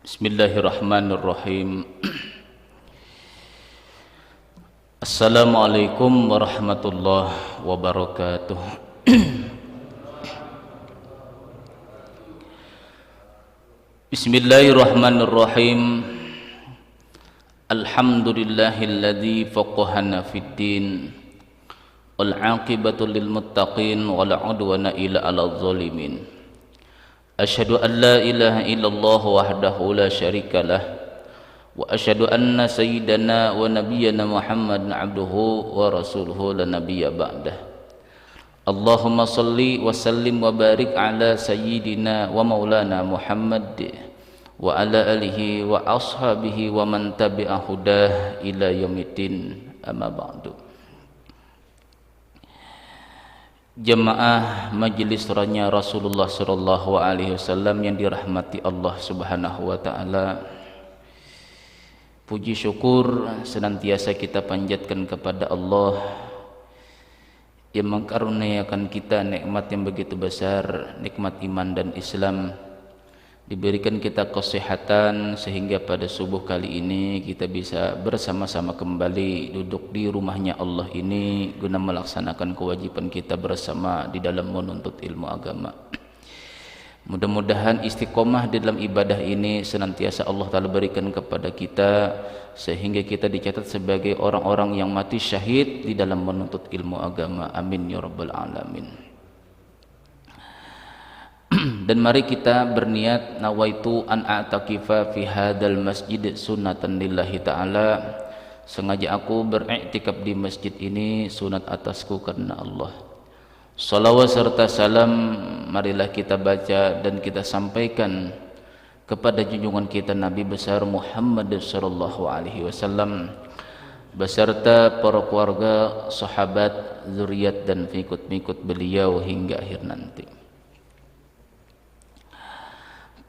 Bismillahirrahmanirrahim. Assalamualaikum warahmatullahi wabarakatuh. Bismillahirrahmanirrahim. Alhamdulillahilladzi faqahana fid din wal 'aqibatu lil muttaqin wal 'udwana illa 'alal zalimin. Asyhadu an la ilaha illallah wahdahu la syarikalah wa asyhadu anna sayyidana wa nabiyyana Muhammadan abduhu wa rasuluhu la nabiyya ba'dah. Allahumma salli wa sallim wa barik ala sayyidina wa maulana Muhammad wa ala alihi wa ashabihi wa man tabi'a hudah ila yaumiddin, amma ba'du. Jemaah Majelis Raya Rasulullah sallallahu alaihi wasallam yang dirahmati Allah Subhanahu wa taala, puji syukur senantiasa kita panjatkan kepada Allah yang mengkaruniakan kita nikmat yang begitu besar, nikmat iman dan Islam. Diberikan kita kesehatan sehingga pada subuh kali ini kita bisa bersama-sama kembali duduk di rumahnya Allah ini guna melaksanakan kewajiban kita bersama di dalam menuntut ilmu agama. Mudah-mudahan istiqomah di dalam ibadah ini senantiasa Allah Ta'ala berikan kepada kita sehingga kita dicatat sebagai orang-orang yang mati syahid di dalam menuntut ilmu agama. Amin ya rabbal alamin. Dan mari kita berniat, nawaitu an a'takifa fi hadzal masjid sunnatan lillahi ta'ala. Sengaja aku beriktikaf di masjid ini sunat atasku karena Allah. Salawat serta salam marilah kita baca dan kita sampaikan kepada junjungan kita Nabi besar Muhammad sallallahu alaihi wasallam beserta para keluarga, sahabat, zuriat dan pengikut-pengikut beliau hingga akhir nanti.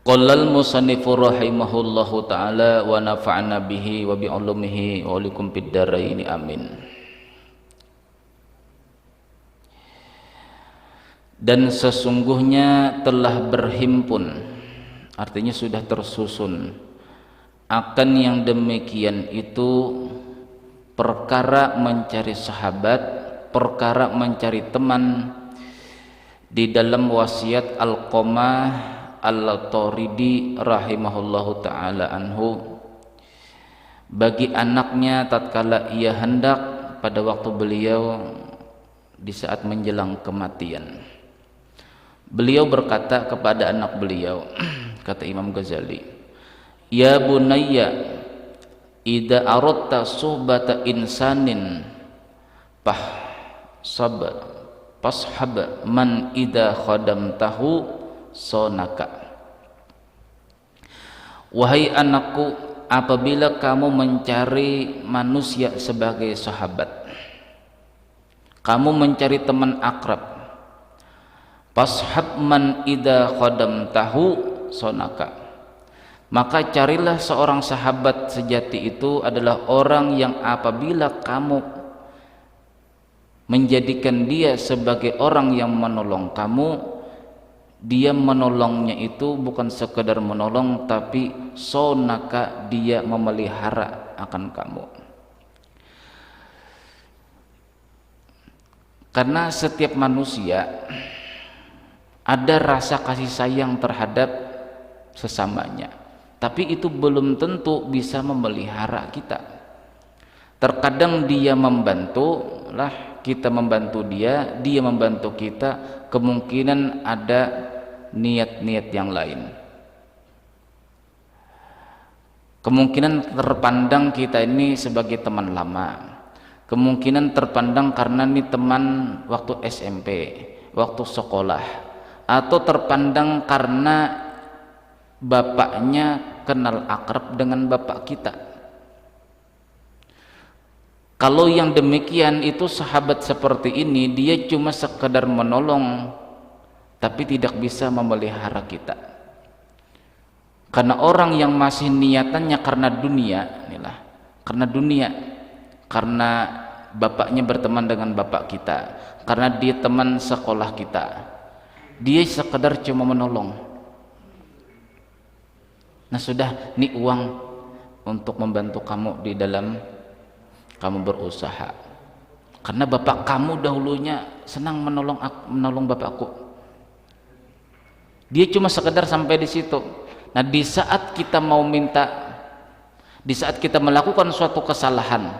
Qala al-musannifu rahimahullahu ta'ala wa nafa'na bihi wa bi'ulumihi wa likum fid dharain amin. Dan sesungguhnya telah berhimpun, artinya sudah tersusun, akan yang demikian itu perkara mencari sahabat, perkara mencari teman di dalam wasiat Alqamah Al-Turidi rahimahullahu ta'ala anhu bagi anaknya tatkala ia hendak pada waktu beliau di saat menjelang kematian. Beliau berkata kepada anak beliau, kata Imam Ghazali, ya bunayya idza aradta suhbata insanin fashab man idza khadamtahu sonaka. Wahai anakku, apabila kamu mencari manusia sebagai sahabat, kamu mencari teman akrab, fashab man idza khadamtahu sonaka, maka carilah seorang sahabat sejati itu adalah orang yang apabila kamu menjadikan dia sebagai orang yang menolong kamu, dia menolongnya itu bukan sekedar menolong, tapi sonaka, dia memelihara akan kamu. Karena setiap manusia ada rasa kasih sayang terhadap sesamanya, tapi itu belum tentu bisa memelihara kita. Terkadang dia membantu lah, kita membantu dia, dia membantu kita, kemungkinan ada niat-niat yang lain. Kemungkinan terpandang kita ini sebagai teman lama, kemungkinan terpandang karena ini teman waktu SMP, waktu sekolah, atau terpandang karena bapaknya kenal akrab dengan bapak kita. Kalau yang demikian itu sahabat seperti ini, dia cuma sekedar menolong tapi tidak bisa memelihara kita. Karena orang yang masih niatannya karena dunia, inilah, karena dunia, karena bapaknya berteman dengan bapak kita, karena dia teman sekolah kita, dia sekedar cuma menolong. Nah sudah, ini uang untuk membantu kamu di dalam kamu berusaha, karena bapak kamu dahulunya senang menolong bapakku. Dia cuma sekedar sampai di situ. Nah di saat kita mau minta, di saat kita melakukan suatu kesalahan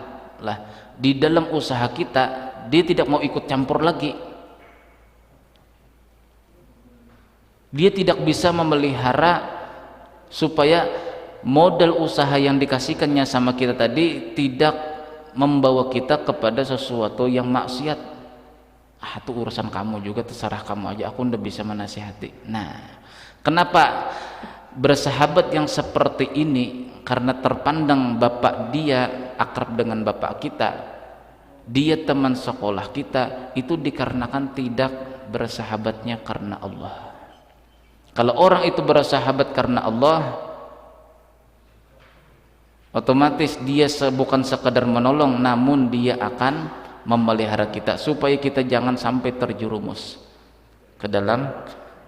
lah di dalam usaha kita, dia tidak mau ikut campur lagi. Dia tidak bisa memelihara supaya modal usaha yang dikasihkannya sama kita tadi tidak membawa kita kepada sesuatu yang maksiat. Itu urusan kamu juga, terserah kamu aja, aku udah bisa menasihati. Nah, kenapa bersahabat yang seperti ini? Karena terpandang bapak dia akrab dengan bapak kita, dia teman sekolah kita, itu dikarenakan tidak bersahabatnya karena Allah. Kalau orang itu bersahabat karena Allah, otomatis dia bukan sekadar menolong, namun dia akan memelihara kita supaya kita jangan sampai terjerumus ke dalam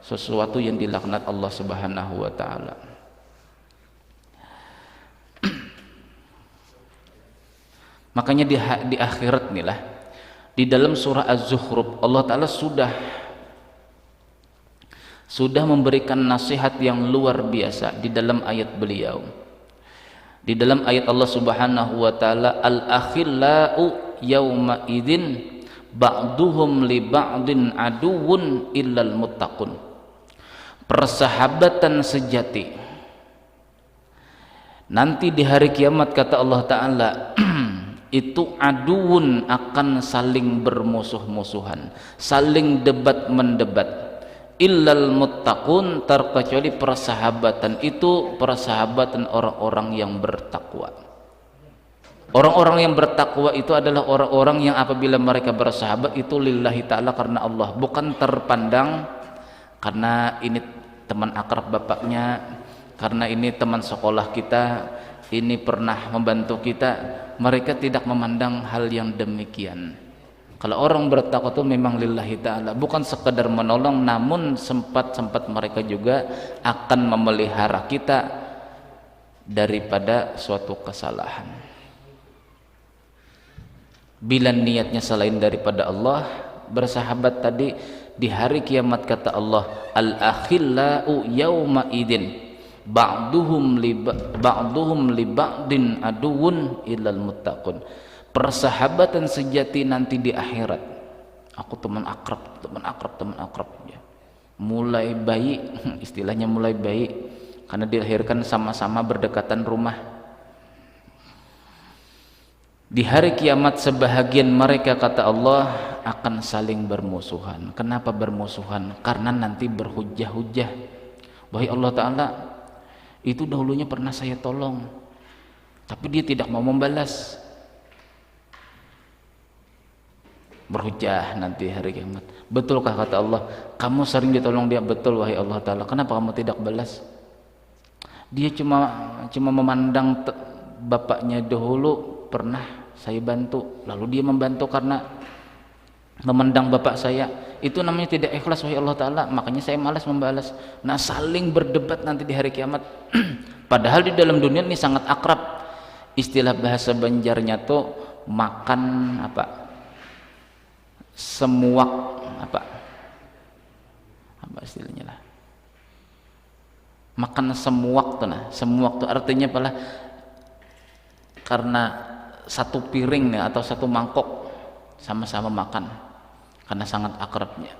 sesuatu yang dilaknat Allah Subhanahu wa taala. Makanya di akhirat nih lah, di dalam surah Az-Zukhruf Allah taala sudah memberikan nasihat yang luar biasa di dalam ayat beliau. Di dalam ayat Allah Subhanahu wa taala, al-akhillau yauma idzin ba'duhum li ba'din aduwwun illal muttaqun. Persahabatan sejati nanti di hari kiamat kata Allah taala itu aduun, akan saling bermusuh-musuhan, saling debat mendebat. Illal muttaqun, terkecuali persahabatan itu persahabatan orang-orang yang bertakwa. Orang-orang yang bertakwa itu adalah orang-orang yang apabila mereka bersahabat itu lillahi ta'ala, karena Allah, bukan terpandang karena ini teman akrab bapaknya, karena ini teman sekolah kita, ini pernah membantu kita. Mereka tidak memandang hal yang demikian. Kalau orang bertakwa itu memang lillahi ta'ala, bukan sekedar menolong, namun sempat-sempat mereka juga akan memelihara kita daripada suatu kesalahan. Bila niatnya selain daripada Allah, bersahabat tadi di hari kiamat kata Allah, al-akhillau yauma idin ba'duhum li ba'din aduwwun illal muttaqun. Persahabatan sejati nanti di akhirat, aku teman akrab ya. Mulai bayi, istilahnya mulai bayi, karena dilahirkan sama-sama berdekatan rumah. Di hari kiamat sebahagian mereka kata Allah akan saling bermusuhan. Kenapa bermusuhan? Karena nanti berhujah-hujah. Wahai Allah Ta'ala, itu dahulunya pernah saya tolong, tapi dia tidak mau membalas. Berhujah nanti hari kiamat. Betulkah kata Allah, kamu sering ditolong dia? Betul wahai Allah Ta'ala. Kenapa kamu tidak balas? Dia cuma memandang bapaknya dahulu pernah saya bantu, lalu dia membantu karena memandang bapak saya. Itu namanya tidak ikhlas wahai Allah Ta'ala, makanya saya malas membalas. Nah, saling berdebat nanti di hari kiamat. Padahal di dalam dunia ini sangat akrab. Istilah bahasa Banjarnya tuh makan apa? Semuak apa istilahnya lah, makan semuak tuh. Nah, semuak tuh artinya apalah, karena satu piring ya, atau satu mangkok sama-sama makan karena sangat akrabnya.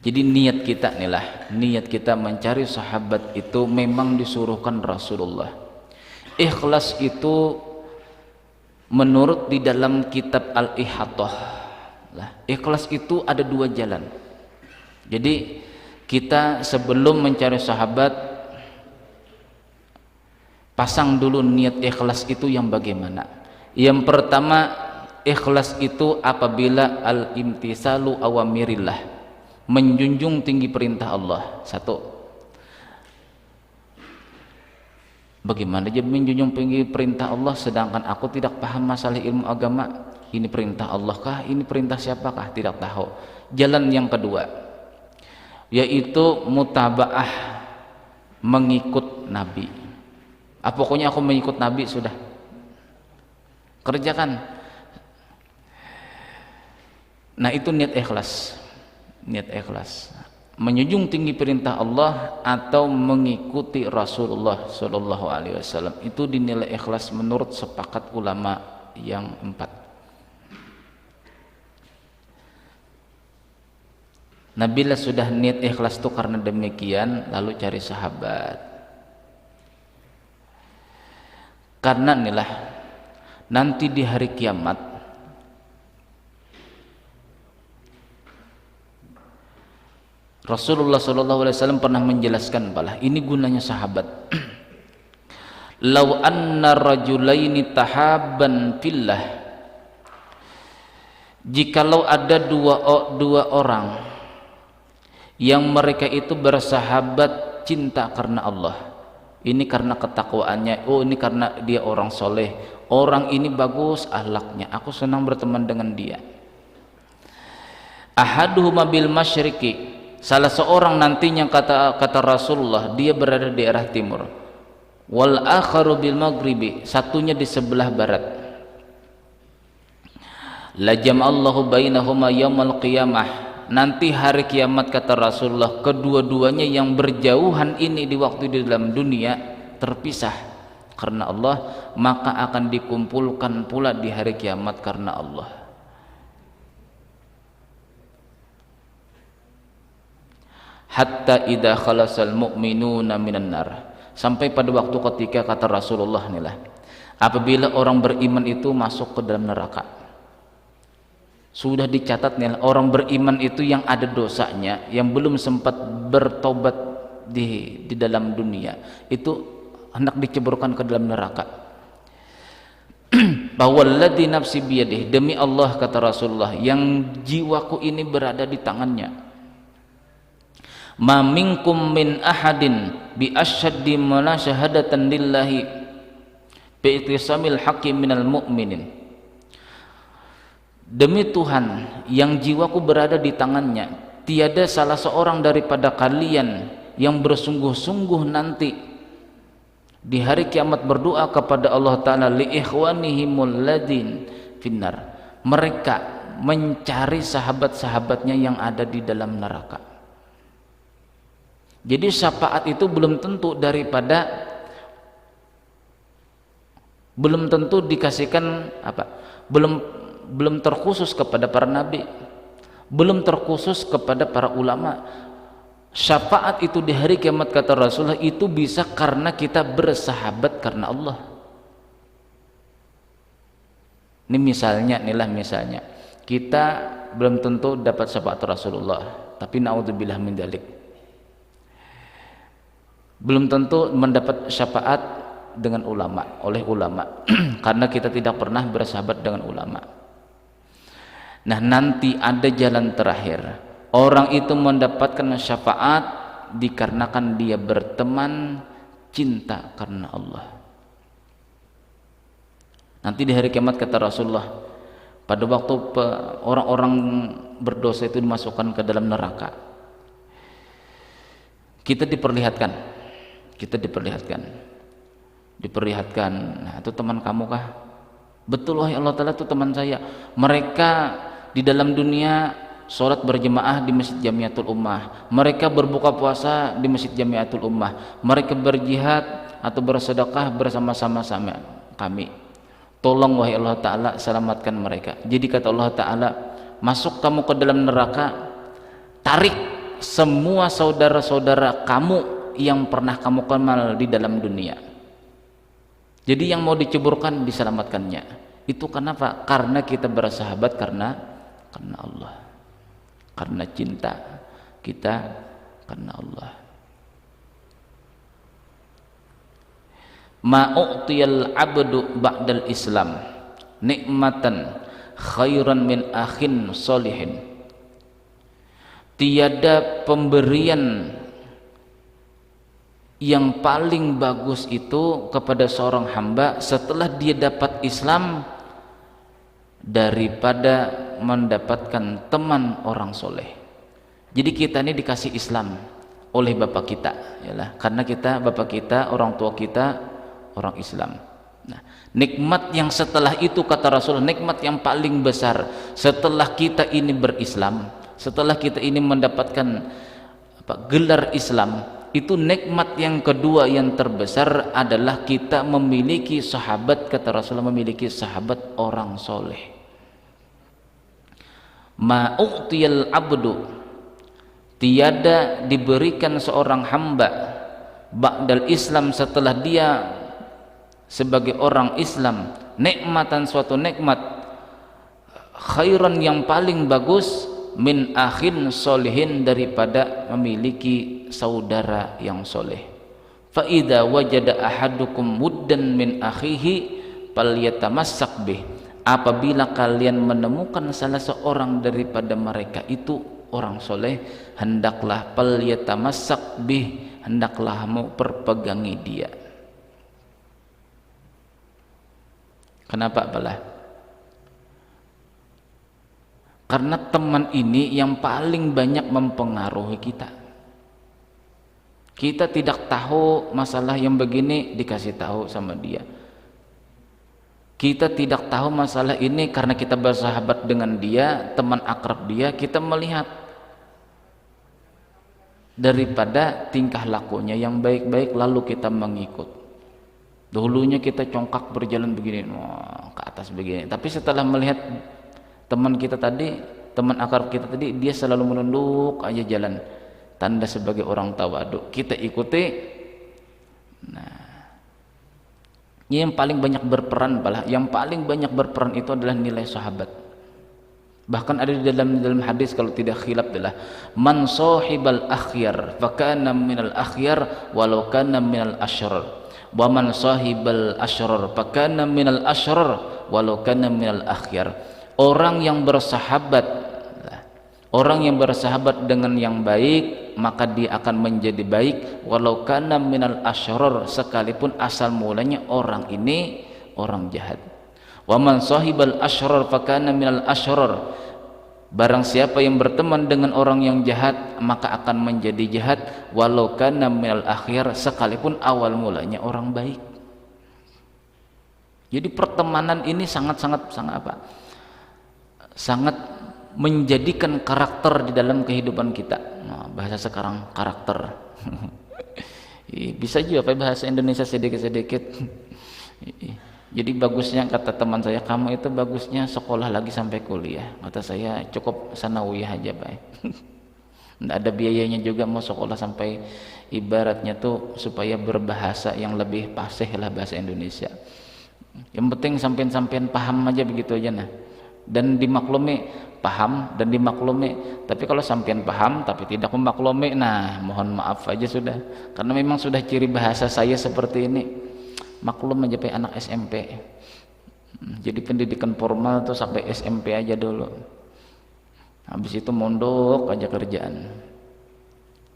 Jadi niat kita nih lah, niat kita mencari sahabat itu memang disuruhkan Rasulullah. Ikhlas itu menurut di dalam kitab Al-Ihatah lah, ikhlas itu ada dua jalan. Jadi kita sebelum mencari sahabat, pasang dulu niat ikhlas itu yang bagaimana. Yang pertama, ikhlas itu apabila al-imtisalu awamirillah, menjunjung tinggi perintah Allah. Satu, bagaimana dia menjunjung tinggi perintah Allah sedangkan aku tidak paham masalah ilmu agama? Ini perintah Allah kah? Ini perintah siapakah? Tidak tahu. Jalan yang kedua, yaitu mutabaah, mengikut Nabi. Pokoknya aku mengikut Nabi, sudah kerjakan. Nah, itu niat ikhlas. Niat ikhlas menjunjung tinggi perintah Allah atau mengikuti Rasulullah Shallallahu Alaihi Wasallam, itu dinilai ikhlas menurut sepakat ulama yang 4. Nah, bila sudah niat ikhlas itu karena demikian, lalu cari sahabat. Karena inilah nanti di hari kiamat Rasulullah SAW pernah menjelaskan balah ini gunanya sahabat. Lau anna rajulaini tahabban fillah, jikalau ada dua orang yang mereka itu bersahabat cinta karena Allah, ini karena ketakwaannya, oh ini karena dia orang soleh, orang ini bagus akhlaknya, aku senang berteman dengan dia. Ahaduhuma bil masyriqi, salah seorang nantinya kata Rasulullah dia berada di arah timur, wal akharu bil maghribi, satunya di sebelah barat. La jam'allahu bainahuma yaumal qiyamah, nanti hari kiamat kata Rasulullah kedua-duanya yang berjauhan ini di waktu di dalam dunia terpisah karena Allah, maka akan dikumpulkan pula di hari kiamat karena Allah. Hatta idza khalasal mu'minuna minan nar, sampai pada waktu ketika kata Rasulullah inilah, apabila orang beriman itu masuk ke dalam neraka, sudah dicatat nih orang beriman itu yang ada dosanya, yang belum sempat bertobat di dalam dunia, itu hendak diceburkan ke dalam neraka. Bawalladzi nafsi biyadih, demi Allah kata Rasulullah yang jiwaku ini berada di tangannya, ma minkum min ahadin bi asyaddi munasyahadatan lillahi bi ittisamil haqqi minal mu'minin, demi Tuhan yang jiwaku berada di tangannya, tiada salah seorang daripada kalian yang bersungguh-sungguh nanti di hari kiamat berdoa kepada Allah Ta'ala li ikhwanihimul ladin finnar, mereka mencari sahabat-sahabatnya yang ada di dalam neraka. Jadi syafaat itu belum tentu dikasihkan belum terkhusus kepada para nabi, belum terkhusus kepada para ulama. Syafaat itu di hari kiamat kata Rasulullah itu bisa karena kita bersahabat karena Allah. Ini misalnya, kita belum tentu dapat syafaat Rasulullah, tapi naudzubillah min dzalik, belum tentu mendapat syafaat dengan oleh ulama karena kita tidak pernah bersahabat dengan ulama. Nah, nanti ada jalan terakhir, orang itu mendapatkan syafaat dikarenakan dia berteman cinta karena Allah. Nanti di hari kiamat kata Rasulullah, pada waktu orang-orang berdosa itu dimasukkan ke dalam neraka, kita diperlihatkan, nah itu teman kamu kah? Betul wahai Allah Ta'ala, itu teman saya. Mereka di dalam dunia sholat berjemaah di Masjid Jamiatul Ummah, mereka berbuka puasa di Masjid Jamiatul Ummah, mereka berjihad atau bersedekah bersama-sama kami. Tolong wahai Allah Ta'ala selamatkan mereka. Jadi kata Allah Ta'ala, masuk kamu ke dalam neraka, tarik semua saudara-saudara kamu yang pernah kamu kenal di dalam dunia. Jadi yang mau diceburkan diselamatkannya. Itu kenapa? Karena kita bersahabat karena Allah, karena cinta kita karena Allah. Ma'u'tiyal abdu ba'dal islam nikmatan khairan min akhin solihin, tiada pemberian yang paling bagus itu kepada seorang hamba setelah dia dapat Islam daripada mendapatkan teman orang soleh. Jadi kita ini dikasih Islam oleh bapak kita, yalah, karena bapak kita, orang tua kita orang Islam. Nah, nikmat yang setelah itu, kata Rasulullah, nikmat yang paling besar setelah kita ini berislam, setelah kita ini mendapatkan gelar Islam, itu nikmat yang kedua yang terbesar adalah kita memiliki sahabat, kata Rasulullah, memiliki sahabat orang soleh. Ma'u'tiyal abdu, tiada diberikan seorang hamba ba'dal Islam, setelah dia sebagai orang Islam, nikmatan, suatu nikmat, khairan yang paling bagus, min akhin solihin, daripada memiliki saudara yang soleh. Fa idza wajada ahadukum wuddan min akhihi falyatamassak bih, apabila kalian menemukan salah seorang daripada mereka itu orang soleh, hendaklah falyatamassak bih, hendaklah mau perpegangi dia. Kenapa apalah? Karena teman ini yang paling banyak mempengaruhi kita. Kita tidak tahu masalah yang begini, dikasih tahu sama dia. Kita tidak tahu masalah ini karena kita bersahabat dengan dia, teman akrab dia, kita melihat daripada tingkah lakunya yang baik-baik lalu kita mengikut. Dulunya kita congkak berjalan begini, wah, ke atas begini, tapi setelah melihat teman kita tadi, teman akrab kita tadi, dia selalu menunduk aja jalan, tanda sebagai orang tawadhu, kita ikuti. Nah, yang paling banyak berperan, yang paling banyak berperan itu adalah nilai sahabat. Bahkan ada di dalam hadis, kalau tidak khilaf, adalah man sahibal akhyar fakana minal akhyar walau kana minal asyrar, wa man sahibal asyrar fakana minal asyrar walau kana minal akhyar. Orang yang bersahabat, orang yang bersahabat dengan yang baik, maka dia akan menjadi baik walau kana minal asyrar, sekalipun asal mulanya orang ini orang jahat. Wa man sahibal asyrar fakana minal asyrar, barang siapa yang berteman dengan orang yang jahat maka akan menjadi jahat walau kana minal akhyar, sekalipun awal mulanya orang baik. Jadi pertemanan ini sangat menjadikan karakter di dalam kehidupan kita. Nah, bahasa sekarang karakter. Bisa juga pakai bahasa Indonesia sedikit-sedikit. Jadi bagusnya, kata teman saya, kamu itu bagusnya sekolah lagi sampai kuliah. Kata saya, cukup sanawiyah aja, baik. Nggak ada biayanya juga mau sekolah sampai, ibaratnya tuh supaya berbahasa yang lebih fasih lah bahasa Indonesia. Yang penting sampean paham aja, begitu aja. Nah, dan dimaklumi, paham dan dimaklumi. Tapi kalau sampean paham tapi tidak memaklumi, nah mohon maaf aja sudah, karena memang sudah ciri bahasa saya seperti ini. Maklum aja Pak, anak SMP. Jadi pendidikan formal tuh sampai SMP aja dulu, habis itu mondok aja kerjaan.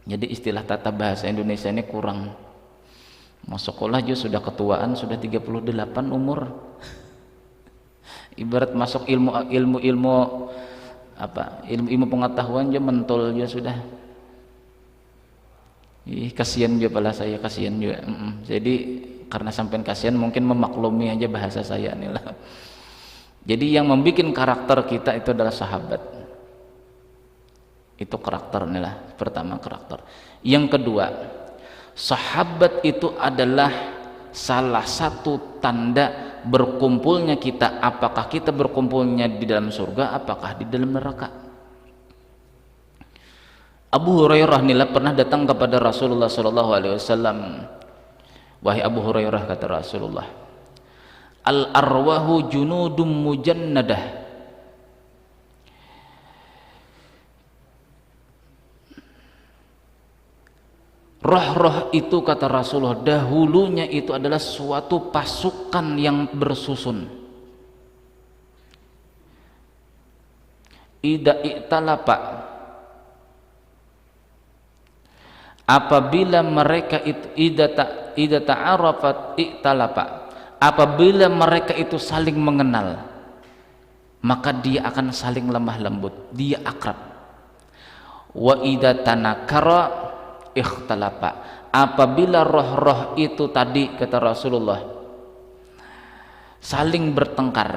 Jadi istilah tata bahasa Indonesia ini kurang. Mau sekolah juga sudah ketuaan, sudah 38 umur. Ibarat masuk ilmu pengetahuan juga mentol juga sudah. Kasihan juga pala saya, kasihan juga. Jadi karena sampean kasihan, mungkin memaklumi aja bahasa saya inilah. Jadi yang membuat karakter kita itu adalah sahabat. Itu karakter inilah, pertama karakter. Yang kedua, sahabat itu adalah salah satu tanda berkumpulnya kita. Apakah kita berkumpulnya di dalam surga, apakah di dalam neraka. Abu Hurairah inilah pernah datang kepada Rasulullah SAW. Wahai Abu Hurairah, kata Rasulullah, al arwahu junudum mujannadah, roh-roh itu, kata Rasulullah, dahulunya itu adalah suatu pasukan yang bersusun. Ida i'talapa, apabila mereka itu ida ta'arafat i'talapa, apabila mereka itu saling mengenal, maka dia akan saling lemah lembut, dia akrab. wa idza tanakara ikhtalafa. Apabila roh-roh itu tadi, kata Rasulullah, saling bertengkar,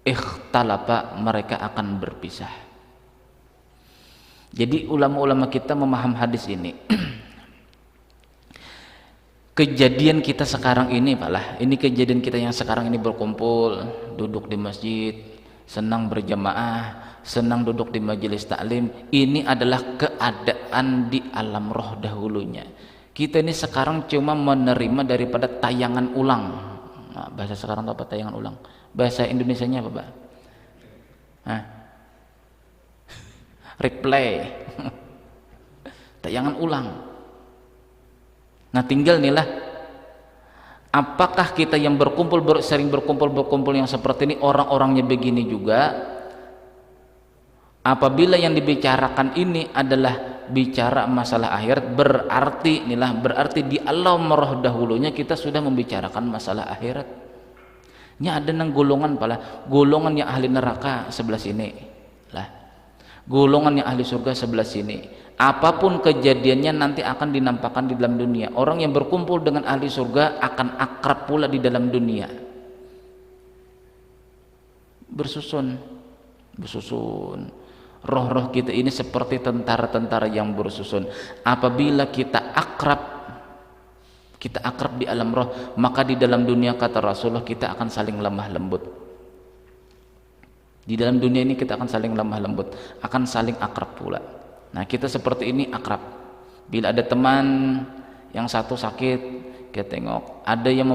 ikhtalafa, mereka akan berpisah. Jadi ulama-ulama kita memaham hadis ini. Kejadian kita sekarang ini malah, ini kejadian kita yang sekarang ini berkumpul, duduk di masjid, senang berjamaah, senang duduk di majelis taklim, ini adalah keadaan di alam roh dahulunya. Kita ini sekarang cuma menerima daripada tayangan ulang. Nah, bahasa sekarang itu apa tayangan ulang? Bahasa Indonesianya apa, Pak? Hah? Replay. Tayangan ulang. Nah, tinggal nih lah, apakah kita yang berkumpul, sering berkumpul yang seperti ini, orang-orangnya begini juga? Apabila yang dibicarakan ini adalah bicara masalah akhirat, berarti inilah, berarti di alam roh dahulunya kita sudah membicarakan masalah akhirat. Nya ada nang golongan pala, golongan yang ahli neraka sebelah sini lah, golongan yang ahli surga sebelah sini. Apapun kejadiannya nanti akan dinampakkan di dalam dunia. Orang yang berkumpul dengan ahli surga akan akrab pula di dalam dunia. Bersusun roh-roh kita ini seperti tentara-tentara yang bersusun. Apabila kita akrab di alam roh, maka di dalam dunia, kata Rasulullah, kita akan saling lemah lembut. Di dalam dunia ini kita akan saling lemah lembut, akan saling akrab pula. Nah, kita seperti ini akrab. Bila ada teman yang satu sakit, kita tengok, ada yang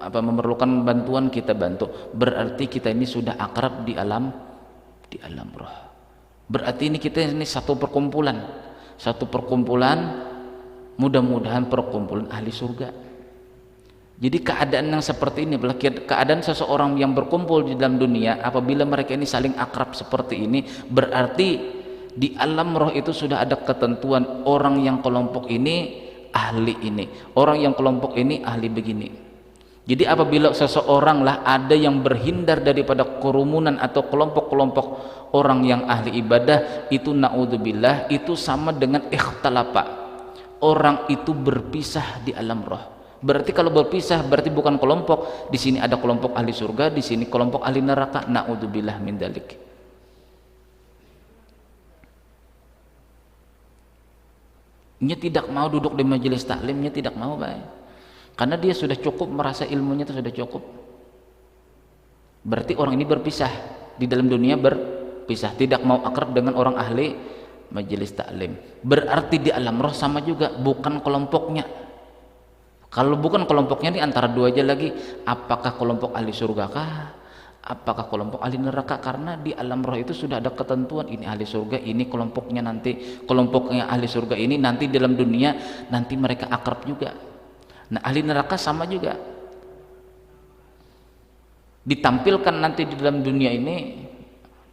memerlukan bantuan, kita bantu. Berarti kita ini sudah akrab di alam roh. Berarti ini kita ini satu perkumpulan, mudah-mudahan perkumpulan ahli surga. Jadi keadaan yang seperti ini, keadaan seseorang yang berkumpul di dalam dunia, apabila mereka ini saling akrab seperti ini, berarti di alam roh itu sudah ada ketentuan, orang yang kelompok ini ahli ini, orang yang kelompok ini ahli begini. Jadi apabila seseorang lah ada yang berhindar daripada kerumunan atau kelompok-kelompok orang yang ahli ibadah, itu naudzubillah, itu sama dengan ikhtalafa, orang itu berpisah di alam roh. Berarti kalau berpisah berarti bukan kelompok, di sini ada kelompok ahli surga, di sini kelompok ahli neraka, naudzubillah min dzalik. Dia tidak mau duduk di majelis taklimnya, tidak mau, baik, karena dia sudah cukup, merasa ilmunya itu sudah cukup. Berarti orang ini berpisah di dalam dunia, berpisah, tidak mau akrab dengan orang ahli majelis taklim. Berarti di alam roh sama juga, bukan kelompoknya. Kalau bukan kelompoknya, di antara dua aja lagi, apakah kelompok ahli surga kah, apakah kelompok ahli neraka? Karena di alam roh itu sudah ada ketentuan, ini ahli surga, ini kelompoknya, nanti kelompoknya ahli surga ini nanti dalam dunia nanti mereka akrab juga. Nah, ahli neraka sama juga, ditampilkan nanti di dalam dunia ini,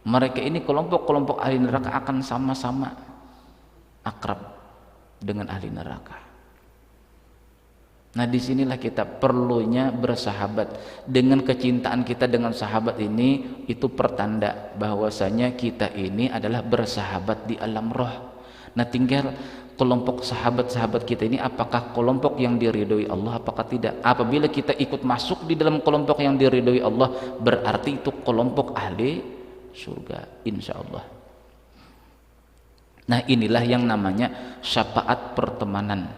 mereka ini kelompok-kelompok ahli neraka akan sama-sama akrab dengan ahli neraka. Nah, disinilah kita perlunya bersahabat. Dengan kecintaan kita dengan sahabat ini, itu pertanda bahwasanya kita ini adalah bersahabat di alam roh. Nah, tinggal kelompok sahabat-sahabat kita ini, apakah kelompok yang diridhoi Allah, apakah tidak. Apabila kita ikut masuk di dalam kelompok yang diridhoi Allah, berarti itu kelompok ahli surga, insya Allah. Nah, inilah yang namanya syafaat pertemanan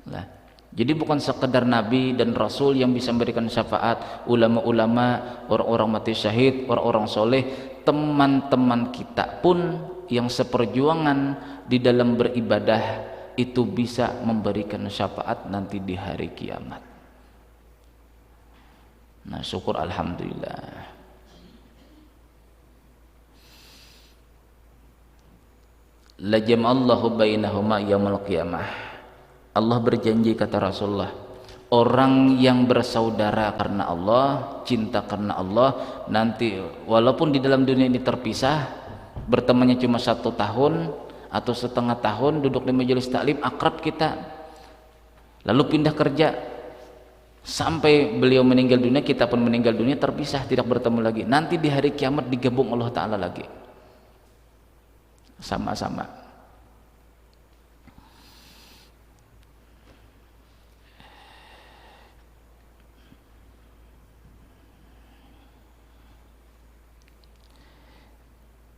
lah. Jadi bukan sekedar Nabi dan Rasul yang bisa memberikan syafaat, ulama-ulama, orang-orang mati syahid, orang-orang soleh, teman-teman kita pun yang seperjuangan di dalam beribadah itu bisa memberikan syafaat nanti di hari kiamat. Nah, syukur alhamdulillah. La jam'allahu bainahuma yaumil qiyamah. Allah berjanji, kata Rasulullah, orang yang bersaudara karena Allah, cinta karena Allah, nanti walaupun di dalam dunia ini terpisah, bertemannya cuma 1 tahun atau setengah tahun, duduk di majelis taklim, akrab kita, lalu pindah kerja, sampai beliau meninggal dunia, kita pun meninggal dunia, terpisah, tidak bertemu lagi. Nanti di hari kiamat digabung Allah Ta'ala lagi. sama-sama.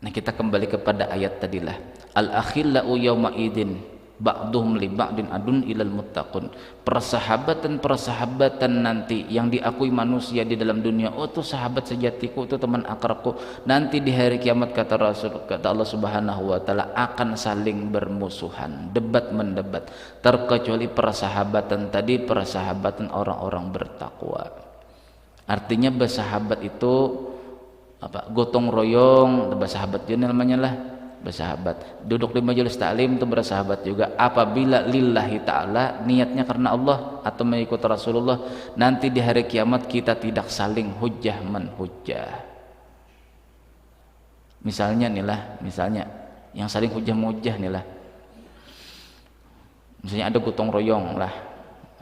Nah, kita kembali kepada ayat tadilah. Al-akhillau yawma idin ba'duhum li ba'din adun ilal muttaqun. Persahabatan nanti yang diakui manusia di dalam dunia, oh itu sahabat sejatiku, itu teman akrabku, nanti di hari kiamat kata Allah Subhanahu wa taala akan saling bermusuhan, debat mendebat, terkecuali persahabatan tadi, persahabatan orang-orang bertakwa. Artinya bersahabat itu apa? Gotong royong, bersahabat juga namanya lah, bersahabat. Duduk di majelis taklim itu bersahabat juga. Apabila lillahi ta'ala, niatnya karena Allah atau mengikut Rasulullah, nanti di hari kiamat kita tidak saling hujjah menhujjah. Misalnya nih lah, misalnya yang saling hujjah menhujjah nih lah, misalnya ada gotong royong lah,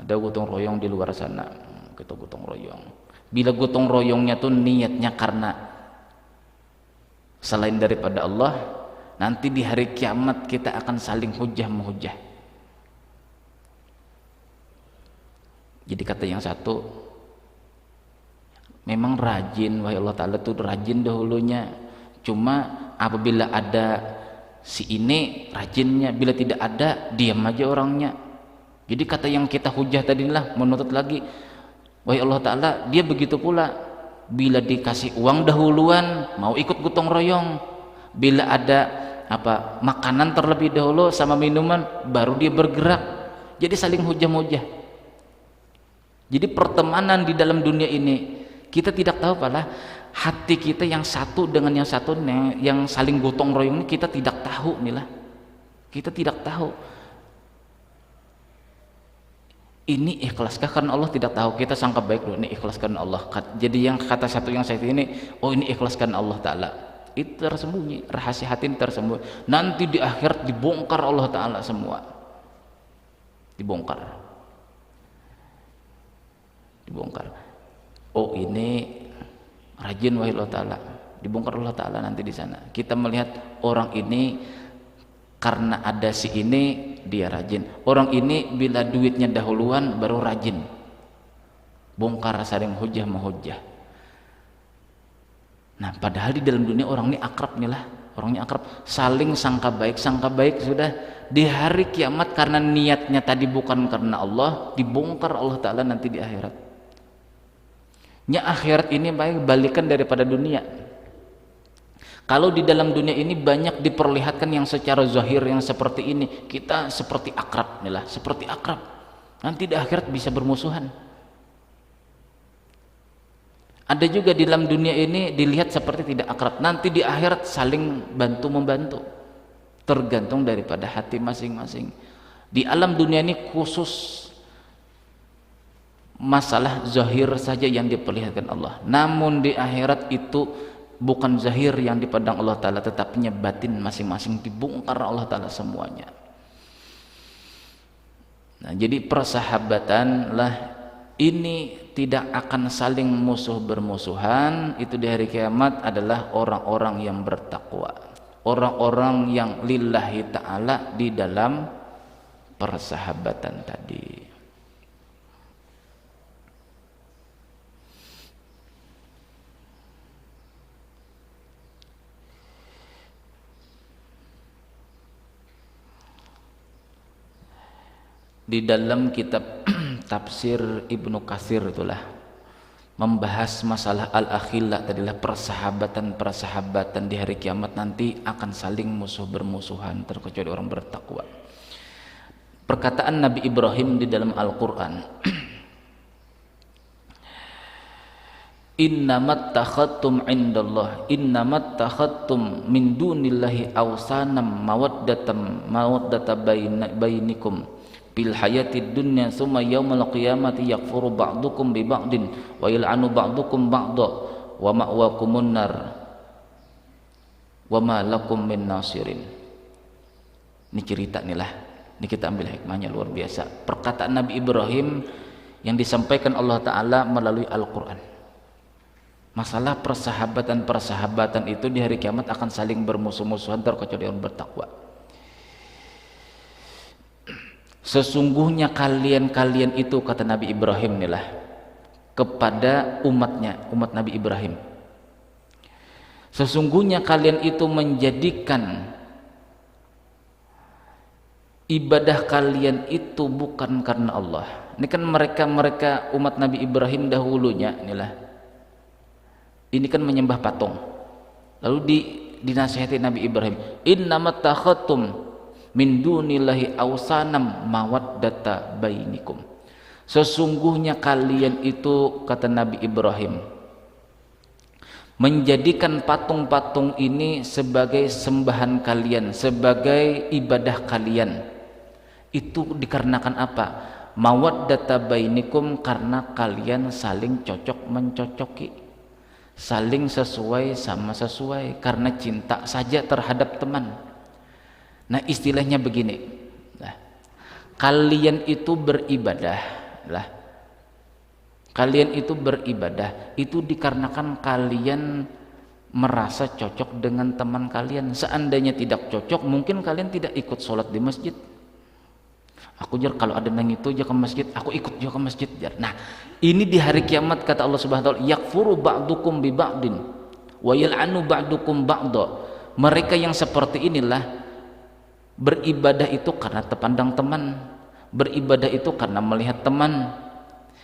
ada gotong royong di luar sana, kita gotong royong. Bila gotong royongnya tuh niatnya karena selain daripada Allah, nanti di hari kiamat kita akan saling hujjah menhujjah. Jadi kata yang satu, memang rajin, wahai Allah Ta'ala tuh rajin dahulunya, cuma apabila ada si ini rajinnya, bila tidak ada diam aja orangnya. Jadi kata yang kita hujjah tadilah menuntut lagi, wahai Allah Ta'ala dia begitu pula, bila dikasih uang dahuluan mau ikut gotong royong, bila ada apa makanan terlebih dahulu sama minuman baru dia bergerak. Jadi saling hujah-hujah. Jadi pertemanan di dalam dunia ini kita tidak tahu pala hati kita yang satu dengan yang satu yang saling gotong royong ini kita tidak tahu nih lah. Kita tidak tahu. Ini ikhlaskah karena Allah, tidak tahu. Kita sangka baik loh, ini ikhlas karena Allah. Jadi yang kata satu yang saya ini, oh ini ikhlas karena Allah Ta'ala. Itu tersembunyi, rahasia hati ini tersembunyi. Nanti di akhirat dibongkar Allah Ta'ala semua. Dibongkar. Oh ini rajin wahai Allah Ta'ala. Dibongkar Allah Ta'ala nanti di sana. Kita melihat orang ini karena ada si ini dia rajin, orang ini bila duitnya dahuluan baru rajin. Bongkar saling hujah menhujah. Nah padahal di dalam dunia orang ini akrab nih lah, orangnya akrab, saling sangka baik sudah. Di hari kiamat karena niatnya tadi bukan karena Allah, dibongkar Allah Ta'ala nanti di akhirat. Nya akhirat ini baik balikan daripada dunia. Kalau di dalam dunia ini banyak diperlihatkan yang secara zahir yang seperti ini, kita seperti akrab nih lah, seperti akrab. Nanti di akhirat bisa bermusuhan. Ada juga di dalam dunia ini dilihat seperti tidak akrab, nanti di akhirat saling bantu membantu. Tergantung daripada hati masing-masing. Di alam dunia ini khusus masalah zahir saja yang diperlihatkan Allah. Namun di akhirat itu bukan zahir yang dipandang Allah Ta'ala, tetapinya batin masing-masing dibongkar Allah Ta'ala semuanya. Nah, jadi persahabatan lah ini tidak akan saling musuh bermusuhan. Itu di hari kiamat adalah orang-orang yang bertakwa, orang-orang yang lillahi ta'ala di dalam persahabatan tadi. Di dalam kitab tafsir Ibnu Katsir itulah membahas masalah al-akhillah tadilah, persahabatan di hari kiamat nanti akan saling musuh bermusuhan terkecuali orang bertakwa. Perkataan Nabi Ibrahim di dalam Al-Qur'an, innamat takhattum indallah innamat takhattum min dunillahi awsanam mawaddata bainikum bil hayatid dunya summa yaumal qiyamati yakfuru ba'dukum bi ba'din wa yal'anu ba'dukum ba'da wa ma'wakumun nar wa ma lakum min nasirin. Ini cerita nih lah, ini kita ambil hikmahnya luar biasa. Perkataan Nabi Ibrahim yang disampaikan Allah Ta'ala melalui Al-Quran. Masalah persahabatan itu di hari kiamat akan saling bermusuh-musuhan terkecuali orang bertakwa. Sesungguhnya kalian itu, kata Nabi Ibrahim inilah kepada umatnya, umat Nabi Ibrahim, sesungguhnya kalian itu menjadikan ibadah kalian itu bukan karena Allah. Ini kan mereka umat Nabi Ibrahim dahulunya inilah, ini kan menyembah patung. Lalu dinasihati Nabi Ibrahim, innamat takhatum min dunillahi awsanam mawaddata bainikum. Sesungguhnya kalian itu, kata Nabi Ibrahim, menjadikan patung-patung ini sebagai sembahan kalian, sebagai ibadah kalian. Itu dikarenakan apa? Mawaddata bainikum, karena kalian saling cocok mencocoki, saling sesuai sama sesuai, karena cinta saja terhadap teman. Nah, istilahnya begini, kalian itu beribadah kalian itu beribadah itu dikarenakan kalian merasa cocok dengan teman kalian. Seandainya tidak cocok, mungkin kalian tidak ikut sholat di masjid. Aku jar kalau ada nang itu aja ke masjid, aku ikut juga ke masjid jar. Nah, ini di hari kiamat kata Allah Subhanahu wa taala, yakfuru ba'dukum bi ba'din wa yal'anu ba'dukum ba'da. Mereka yang seperti inilah beribadah itu karena terpandang teman, beribadah itu karena melihat teman.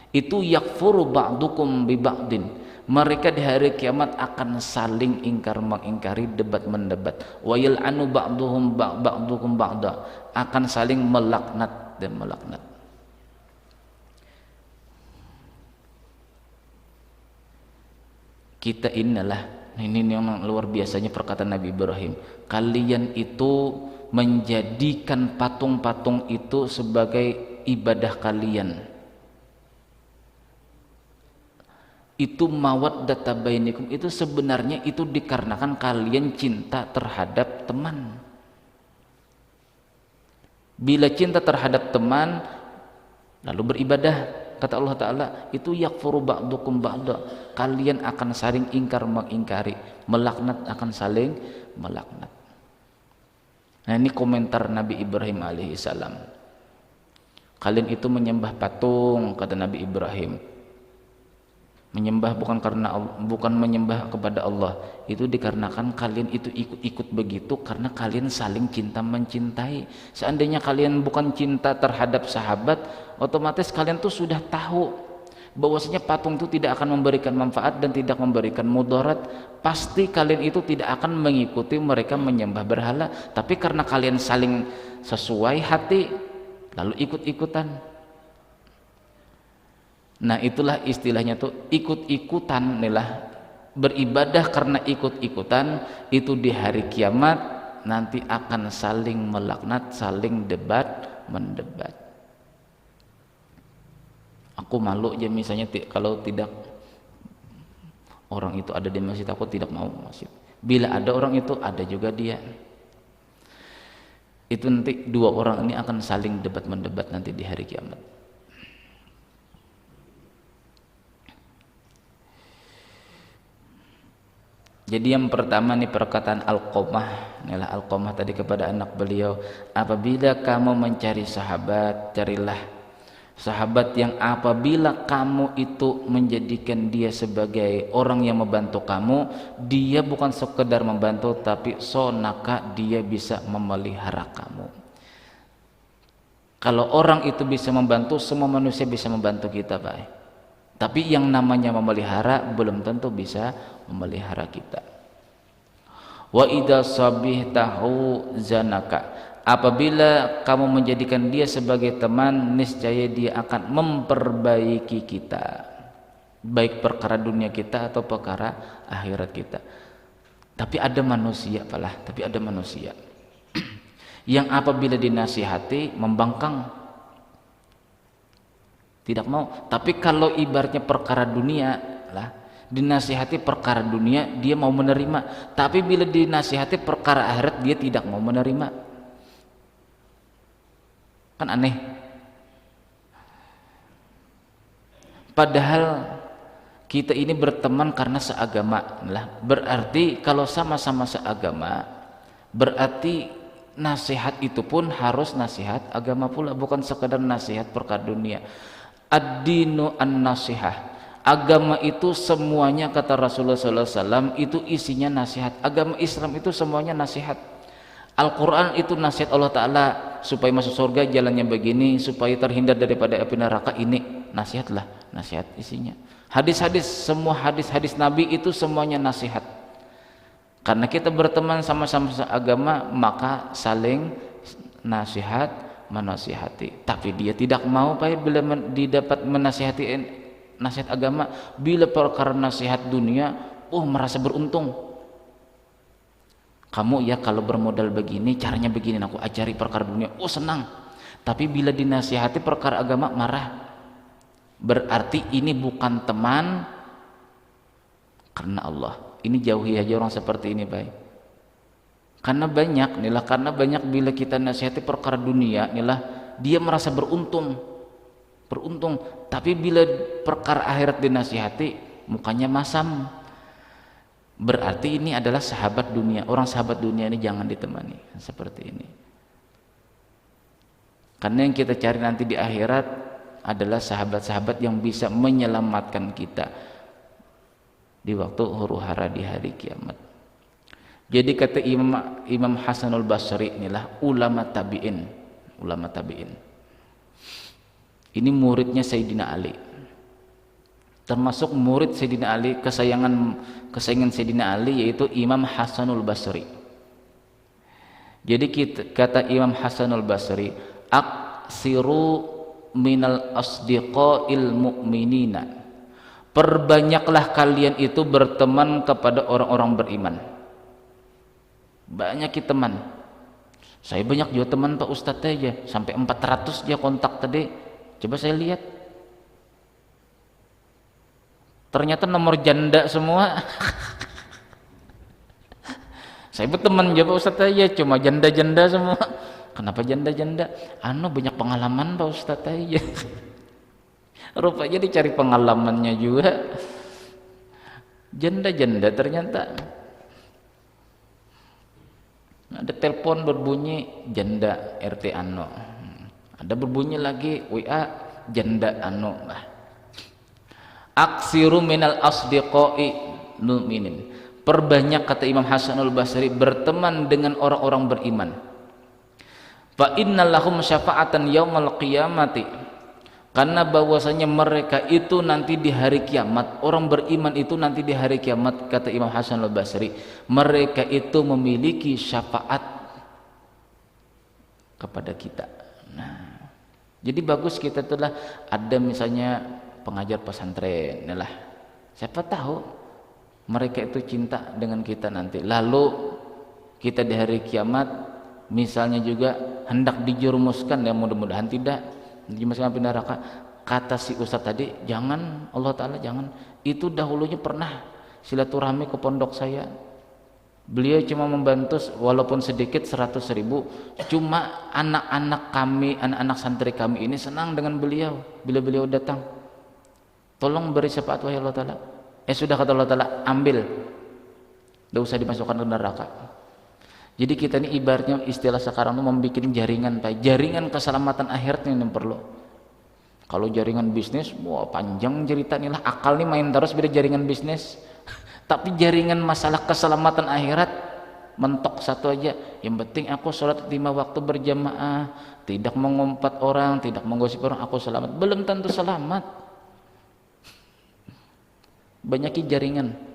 Itu yakfuru ba'dukum bi ba'din. Mereka di hari kiamat akan saling ingkar mengingkari, debat mendebat. Wa yal'anu ba'dukum ba'da, akan saling melaknat dan melaknat. Kita inilah, ini yang luar biasanya perkataan Nabi Ibrahim, kalian itu menjadikan patung-patung itu sebagai ibadah kalian. Itu mawaddata bainikum, itu sebenarnya itu dikarenakan kalian cinta terhadap teman. Bila cinta terhadap teman lalu beribadah, kata Allah Ta'ala, itu yakfuru ba'dukum ba'da, kalian akan saling ingkar mengingkari, melaknat akan saling melaknat. Nah, ini komentar Nabi Ibrahim alaihissalam. Kalian itu menyembah patung, kata Nabi Ibrahim. Menyembah bukan menyembah kepada Allah. Itu dikarenakan kalian itu ikut-ikut begitu karena kalian saling cinta mencintai. Seandainya kalian bukan cinta terhadap sahabat, otomatis kalian tuh sudah tahu bahwasanya patung itu tidak akan memberikan manfaat dan tidak memberikan mudarat. Pasti kalian itu tidak akan mengikuti mereka menyembah berhala, tapi karena kalian saling sesuai hati lalu ikut-ikutan. Nah, itulah istilahnya tuh ikut-ikutan inilah, beribadah karena ikut-ikutan. Itu di hari kiamat nanti akan saling melaknat, saling debat mendebat. Aku malu aja misalnya kalau tidak orang itu ada di masjid, aku tidak mau masjid. Bila ada orang itu, ada juga dia. Itu nanti dua orang ini akan saling debat mendebat nanti di hari kiamat. Jadi yang pertama nih perkataan Alqamah, inilah Alqamah tadi kepada anak beliau, apabila kamu mencari sahabat, carilah sahabat yang apabila kamu itu menjadikan dia sebagai orang yang membantu kamu, dia bukan sekedar membantu tapi sonaka, dia bisa memelihara kamu. Kalau orang itu bisa membantu, semua manusia bisa membantu kita, Pak. Tapi yang namanya memelihara belum tentu bisa memelihara kita. Wa idza sabihtahu zanaka, apabila kamu menjadikan dia sebagai teman, niscaya dia akan memperbaiki kita, baik perkara dunia kita atau perkara akhirat kita. Tapi ada manusia, tapi ada manusia yang apabila dinasihati membangkang, tidak mau. Tapi kalau ibaratnya perkara dunia lah, dinasihati perkara dunia dia mau menerima, tapi bila dinasihati perkara akhirat dia tidak mau menerima. Kan aneh. Padahal kita ini berteman karena seagama lah. Berarti kalau sama-sama seagama, berarti nasihat itu pun harus nasihat agama pula, bukan sekadar nasihat perkara dunia. Ad-dinu an-nasihah. Agama itu semuanya, kata Rasulullah SAW, itu isinya nasihat. Agama Islam itu semuanya nasihat. Al-Quran itu nasihat Allah Ta'ala supaya masuk surga jalannya begini, supaya terhindar daripada api neraka, ini nasihatlah, nasihat isinya. Hadis-hadis, semua hadis-hadis Nabi itu semuanya nasihat. Karena kita berteman sama-sama seagama, maka saling nasihat, menasihati. Tapi dia tidak mau Pak bila didapat menasihati nasihat agama, bila perkara nasihat dunia, merasa beruntung. Kamu ya kalau bermodal begini, caranya begini, aku ajari perkara dunia, senang. Tapi bila dinasihati perkara agama, marah. Berarti ini bukan teman karena Allah. Ini jauhi aja orang seperti ini, baik. Karena banyak bila kita nasihati perkara dunia, dia merasa beruntung. Tapi bila perkara akhirat dinasihati, mukanya masam. Berarti ini adalah sahabat dunia. Orang sahabat dunia ini jangan ditemani seperti ini. Karena yang kita cari nanti di akhirat adalah sahabat-sahabat yang bisa menyelamatkan kita di waktu huru-hara di hari kiamat. Jadi kata Imam Hasanul Basri, inilah ulama tabi'in. Ini muridnya Sayyidina Ali. Termasuk murid Sayyidina Ali, kesayangan Sayyidina Ali, yaitu Imam Hasanul Basri. Jadi kata Imam Hasanul Basri, aksiru minal asdiqail mu'minina, perbanyaklah kalian itu berteman kepada orang-orang beriman. Banyak teman. Saya banyak juga teman Pak Ustadz aja, sampai 400 dia kontak tadi. Coba saya lihat, ternyata nomor janda semua. Saya berteman aja Pak Ustadz aja, cuma janda-janda semua. Kenapa janda-janda? Banyak pengalaman Pak Ustadz aja. Rupanya dicari pengalamannya juga. Janda-janda ternyata. Ada telepon berbunyi janda RT Ano. Ada berbunyi lagi WA janda Ano. Aksiru minal asdiqai mu'minin. Perbanyak, kata Imam Hasanul Basri, berteman dengan orang-orang beriman. Fa innallahum syafa'atan yaumal qiyamati, karena bahwasanya mereka itu nanti di hari kiamat, orang beriman itu nanti di hari kiamat, kata Imam Hasan al-Basri, mereka itu memiliki syafaat kepada kita. Nah, jadi bagus kita itulah ada misalnya pengajar pesantren, siapa tahu mereka itu cinta dengan kita nanti, lalu kita di hari kiamat misalnya juga hendak dijerumuskan, ya mudah-mudahan tidak dimasukkan ke neraka. Kata si Ustadz tadi, jangan, Allah Ta'ala jangan. Itu dahulunya pernah silaturahmi ke pondok saya, beliau cuma membantu walaupun sedikit 100.000, cuma anak-anak kami, anak-anak santri kami ini senang dengan beliau. Bila beliau datang, tolong beri syafaat wahai Allah Ta'ala. Sudah, kata Allah Ta'ala, ambil, tidak usah dimasukkan ke neraka. Jadi kita ini ibaratnya istilah sekarang itu membuat jaringan, Pak. Jaringan keselamatan akhiratnya yang perlu. Kalau jaringan bisnis, panjang cerita nih lah. Akal nih main terus beda jaringan bisnis. Tapi jaringan masalah keselamatan akhirat mentok satu aja. Yang penting aku sholat 5 waktu berjamaah, tidak mengumpat orang, tidak menggosip orang, aku selamat. Belum tentu selamat. Banyakin jaringan.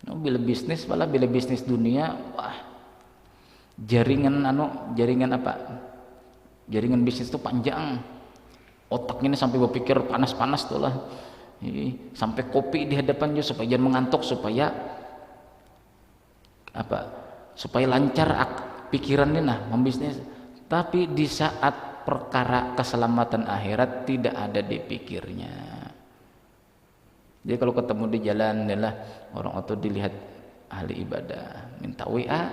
Bila bisnis, malah bila bisnis dunia, jaringan apa? Jaringan bisnis itu panjang. Otaknya ini sampai berpikir panas-panas tuh lah. Sampai kopi di hadapan juga supaya jangan mengantuk, supaya apa? Supaya lancar pikirannya membisnis. Tapi di saat perkara keselamatan akhirat tidak ada di pikirnya. Jadi kalau ketemu di jalan adalah orang itu dilihat ahli ibadah, minta WA,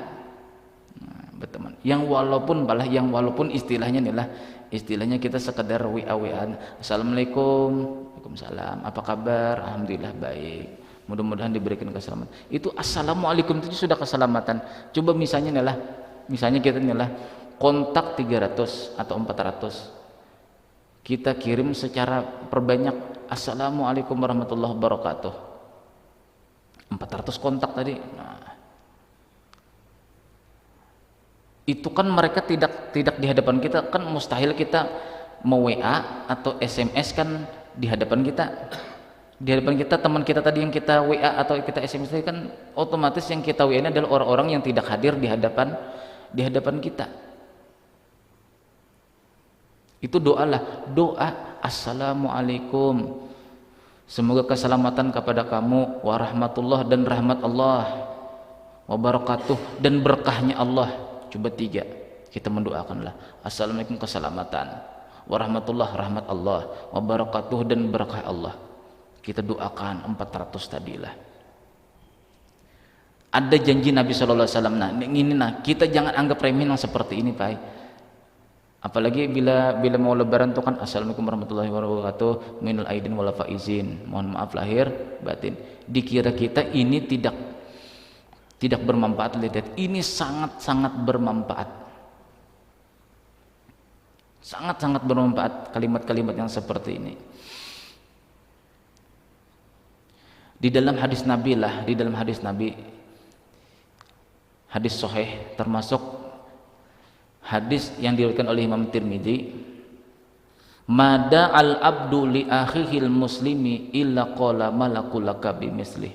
berteman. Yang walaupun istilahnya nih lah, istilahnya kita sekedar WA-WA, assalamualaikum, waalaikumsalam, apa kabar, alhamdulillah baik, mudah-mudahan diberikan keselamatan. Itu assalamualaikum itu sudah keselamatan. Coba misalnya nih lah, misalnya kita nih lah kontak 300 atau 400, kita kirim secara perbanyak, assalamualaikum warahmatullahi wabarakatuh, 400 kontak tadi. Nah, itu kan mereka tidak di hadapan kita, kan mustahil kita mau WA atau SMS kan di hadapan kita. Di hadapan kita, teman kita tadi yang kita WA atau kita SMS tadi kan otomatis yang kita WA ini adalah orang-orang yang tidak hadir di hadapan kita. Itu doalah, doa assalamualaikum, semoga keselamatan kepada kamu, warahmatullah dan rahmat Allah, wabarakatuh dan berkahnya Allah. Coba 3 kita mendoakanlah, assalamualaikum keselamatan, warahmatullah rahmat Allah, wabarakatuh dan berkah Allah. Kita doakan 400 tadilah. Ada janji Nabi SAW. Nah ini kita jangan anggap remeh yang seperti ini Pak. Apalagi bila mau lebaran tuh kan assalamualaikum warahmatullahi wabarakatuh, minal aidin wal faizin, mohon maaf lahir batin. Dikira kita ini tidak bermanfaat, lihat ini sangat bermanfaat, sangat bermanfaat kalimat-kalimat yang seperti ini. Di dalam hadis Nabi lah, hadis sahih, termasuk hadis yang diriwayatkan oleh Imam Tirmidzi, mada al abdu li akhihil muslimi illa qala malakul laka bimislih.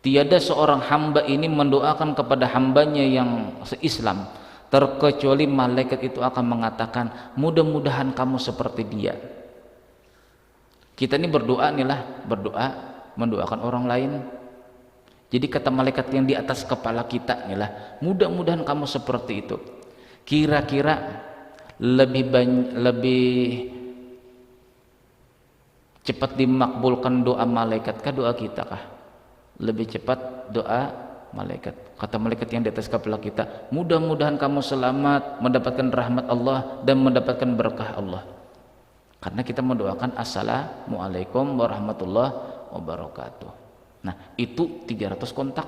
Tiada seorang hamba ini mendoakan kepada hambanya yang seislam terkecuali malaikat itu akan mengatakan mudah-mudahan kamu seperti dia. Kita ini berdoa nih lah, mendoakan orang lain. Jadi kata malaikat yang di atas kepala kita nih lah, mudah-mudahan kamu seperti itu. Kira-kira lebih cepat dimakbulkan doa malaikat kah doa kita kah? Lebih cepat doa malaikat. Kata malaikat yang di atas kepala kita, mudah-mudahan kamu selamat, mendapatkan rahmat Allah dan mendapatkan berkah Allah. Karena kita mendoakan assalamualaikum warahmatullahi wabarakatuh. Nah itu 300 kontak,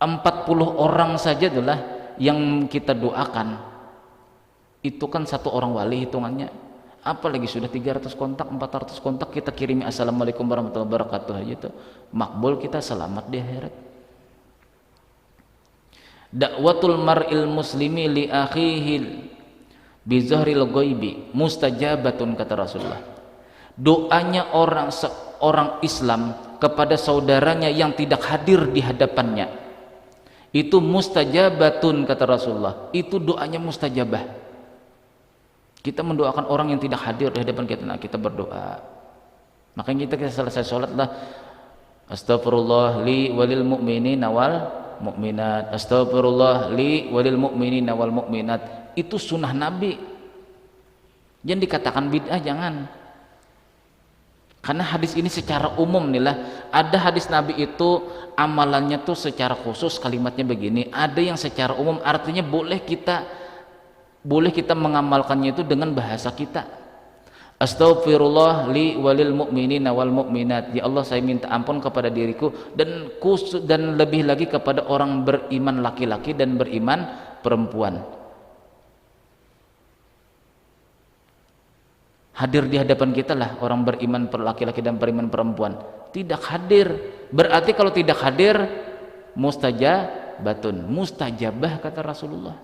40 orang saja adalah yang kita doakan, itu kan 1 orang wali hitungannya. Apalagi sudah 300 kontak, 400 kontak kita kirimi assalamualaikum warahmatullahi wabarakatuh aja itu makbul, kita selamat di akhirat. Dakwatul mar'il muslimi li akhihi bi zahril ghaibi mustajabatun, kata Rasulullah. Doanya orang Islam kepada saudaranya yang tidak hadir di hadapannya itu mustajabatun, kata Rasulullah. Itu doanya mustajabah. Kita mendoakan orang yang tidak hadir di hadapan kita, nah kita berdoa. Makanya kita selesai sholat lah, astagfirullah li walil mu'minina wal mu'minat, astagfirullah li walil mu'minina wal mu'minat. Itu sunnah Nabi, jangan dikatakan bid'ah, jangan. Karena hadis ini secara umum nih lah, ada hadis Nabi itu amalannya tuh secara khusus kalimatnya begini, ada yang secara umum artinya boleh kita mengamalkannya itu dengan bahasa kita. Astaghfirullah li walil mu'minina wal mu'minat, ya Allah saya minta ampun kepada diriku dan lebih lagi kepada orang beriman laki-laki dan beriman perempuan. Hadir di hadapan kita lah orang beriman laki-laki dan beriman perempuan. Tidak hadir berarti kalau tidak hadir mustajabatun, mustajabah, kata Rasulullah.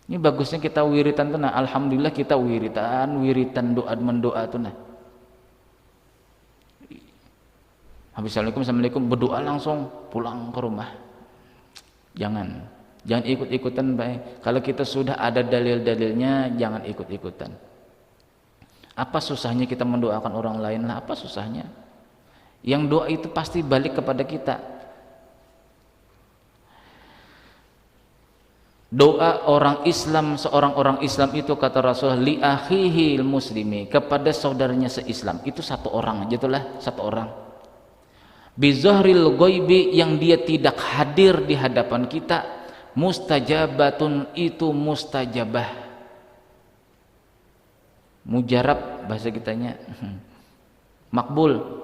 Ini bagusnya kita wiritan tuh, nah alhamdulillah kita wiritan doa mendoa tuh nah. Habis assalamualaikum berdoa langsung pulang ke rumah. Jangan ikut-ikutan baik. Kalau kita sudah ada dalil-dalilnya jangan ikut-ikutan. Apa susahnya kita mendoakan orang lain lah? Apa susahnya? Yang doa itu pasti balik kepada kita. Doa orang Islam, seorang orang Islam itu kata Rasulullah li akhihil muslimi, kepada saudaranya seislam, itu 1 orang aja, itulah 1 orang. bizahril ghaibi, yang dia tidak hadir di hadapan kita, mustajabatun, itu mustajabah, mujarab bahasa kitanya, makbul.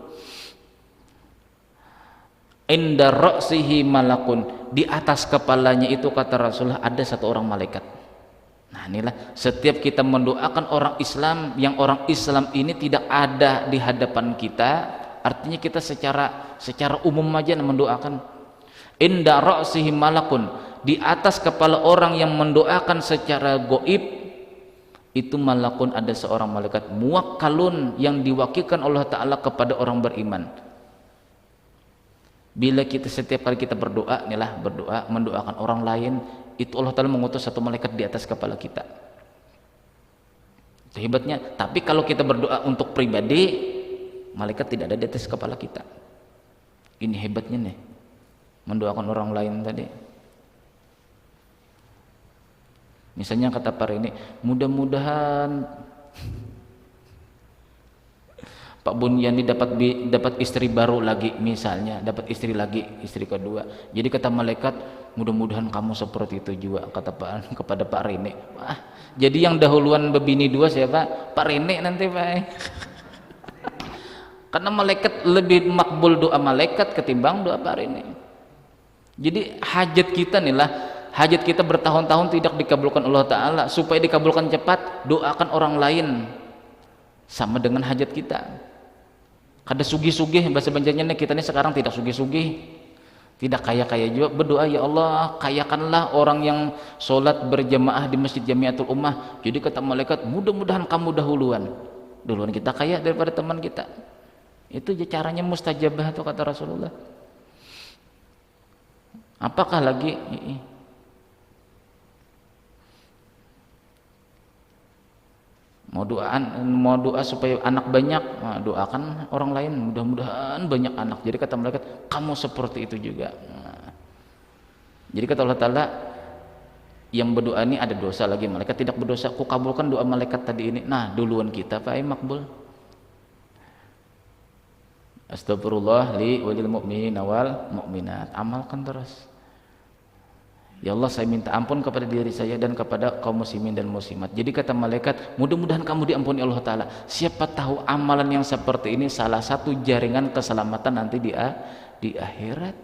Inda ra'sihi malakun, di atas kepalanya itu kata Rasulullah ada satu orang malaikat. Nah inilah setiap kita mendoakan orang Islam, yang orang Islam ini tidak ada di hadapan kita, artinya kita secara umum aja mendoakan. Inda ra'sihi malakun, di atas kepala orang yang mendoakan secara goib itu malakun, ada seorang malaikat muwakkalun, yang diwakilkan Allah Ta'ala kepada orang beriman. Bila kita setiap kali kita berdoa, inilah berdoa mendoakan orang lain, itu Allah Ta'ala mengutus satu malaikat di atas kepala kita. Itu hebatnya. Tapi kalau kita berdoa untuk pribadi, malaikat tidak ada di atas kepala kita. Ini hebatnya nih, mendoakan orang lain tadi. Misalnya kata Pak ini, mudah-mudahan Pak Bunyani dapat istri baru lagi, misalnya dapat istri lagi, istri kedua. Jadi kata malaikat, mudah-mudahan kamu seperti itu juga, kata Pak kepada Pak Rene. Wah, jadi yang dahuluan bebini dua siapa? Pak Rene nanti Pak. Karena malaikat lebih makbul doa malaikat ketimbang doa Pak Rene. Jadi hajat kita nih lah, hajat kita bertahun-tahun tidak dikabulkan Allah Ta'ala, supaya dikabulkan cepat, doakan orang lain sama dengan hajat kita. Kada sugih-sugih, bahasa Banjarnya kita ini sekarang tidak sugih-sugih, tidak kaya-kaya juga, berdoa ya Allah kayakanlah orang yang sholat berjamaah di Masjid Jamiatul Ummah. Jadi kata malaikat, mudah-mudahan kamu duluan kita kaya daripada teman kita. Itu caranya mustajabah itu kata Rasulullah. Apakah lagi mau doa supaya anak banyak, nah, doakan orang lain mudah-mudahan banyak anak. Jadi kata malaikat, kamu seperti itu juga. Nah, jadi kata Allah Ta'ala, yang berdoa ini ada dosa lagi, malaikat tidak berdosa, ku kabulkan doa malaikat tadi ini. Nah duluan kita Pak makbul. Astagfirullah li walil mu'minina wal mu'minat, amalkan terus. Ya Allah, saya minta ampun kepada diri saya dan kepada kaum muslimin dan muslimat. Jadi kata malaikat, mudah-mudahan kamu diampuni Allah Ta'ala. Siapa tahu amalan yang seperti ini salah satu jaringan keselamatan nanti di akhirat.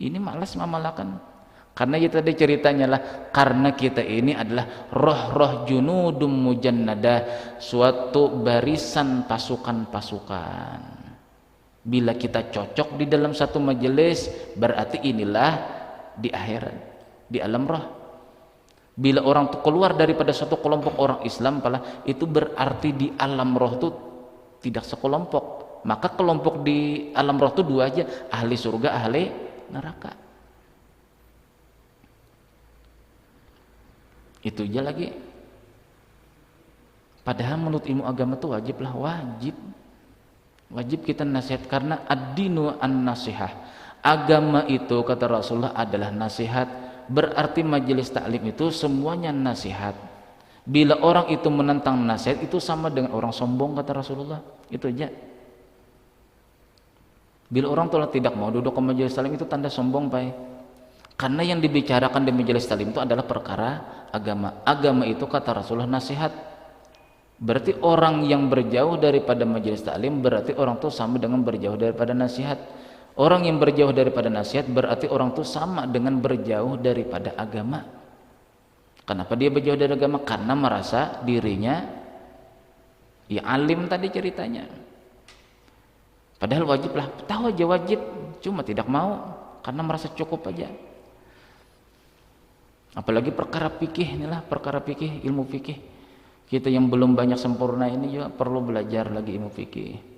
Ini malas memalakan. Karena ya tadi ceritanya lah, karena kita ini adalah roh-roh junudum mujannada, suatu barisan pasukan-pasukan. Bila kita cocok di dalam satu majelis, berarti inilah di akhirat, di alam roh. Bila orang itu keluar daripada satu kelompok orang Islam, itu berarti di alam roh itu tidak sekelompok. Maka kelompok di alam roh itu dua aja, ahli surga, ahli neraka. Itu aja lagi. Padahal menurut ilmu agama itu wajib kita nasihat, karena ad-dinu an-nasihah. Agama itu kata Rasulullah adalah nasihat, berarti majelis taklim itu semuanya nasihat. Bila orang itu menentang nasihat, itu sama dengan orang sombong kata Rasulullah. Itu aja. Bila orang tidak mau duduk ke majelis taklim, itu tanda sombong Pak. Karena yang dibicarakan di majelis taklim itu adalah perkara agama. Agama itu kata Rasulullah nasihat. Berarti orang yang berjauh daripada majelis taklim, berarti orang itu sama dengan berjauh daripada nasihat. Orang yang berjauh daripada nasihat berarti orang itu sama dengan berjauh daripada agama. Kenapa dia berjauh dari agama? Karena merasa dirinya ya alim tadi ceritanya. Padahal wajib lah, tahu aja wajib, cuma tidak mau karena merasa cukup aja. Apalagi perkara fikih, inilah perkara fikih, ilmu fikih. Kita yang belum banyak sempurna ini juga perlu belajar lagi ilmu fikih.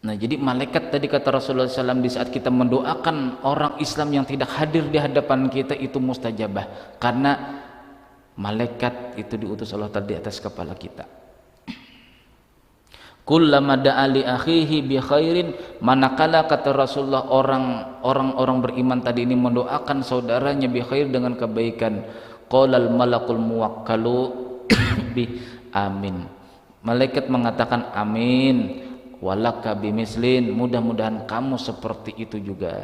Nah jadi malaikat tadi kata Rasulullah SAW, di saat kita mendoakan orang Islam yang tidak hadir di hadapan kita itu mustajabah, karena malaikat itu diutus Allah Ta'ala di atas kepala kita. Kullama da'a li akhihi bi khairin, manakala kata Rasulullah orang beriman tadi ini mendoakan saudaranya bi khair dengan kebaikan, qalal malakul muwakkalu bi amin, Malaikat mengatakan amin, walaka bimislin, mudah-mudahan kamu seperti itu juga.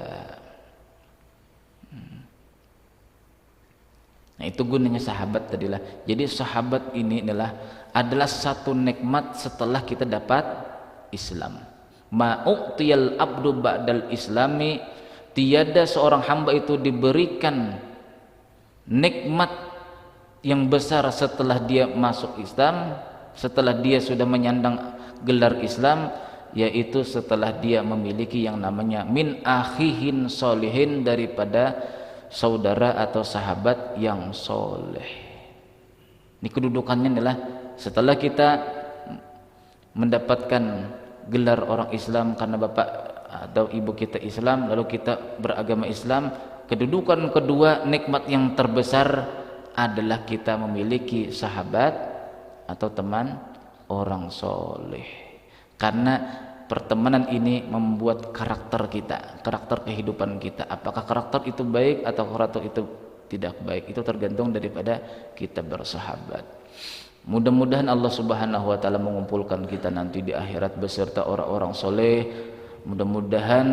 Nah, itu gunanya sahabat tadilah. Jadi sahabat ini adalah satu nikmat setelah kita dapat Islam. Ma'u'tiyal abdu ba'dal islami, tiada seorang hamba itu diberikan nikmat yang besar setelah dia masuk Islam, setelah dia sudah menyandang gelar Islam, yaitu setelah dia memiliki yang namanya min akhihin solihin, daripada saudara atau sahabat yang soleh. Ini kedudukannya adalah setelah kita mendapatkan gelar orang Islam karena bapak atau ibu kita Islam, lalu kita beragama Islam, kedudukan kedua, nikmat yang terbesar adalah kita memiliki sahabat atau teman orang soleh. Karena pertemanan ini membuat karakter kita, karakter kehidupan kita. Apakah karakter itu baik atau karakter itu tidak baik, itu tergantung daripada kita bersahabat. Mudah-mudahan Allah Subhanahu wa taala mengumpulkan kita nanti di akhirat beserta orang-orang soleh. Mudah-mudahan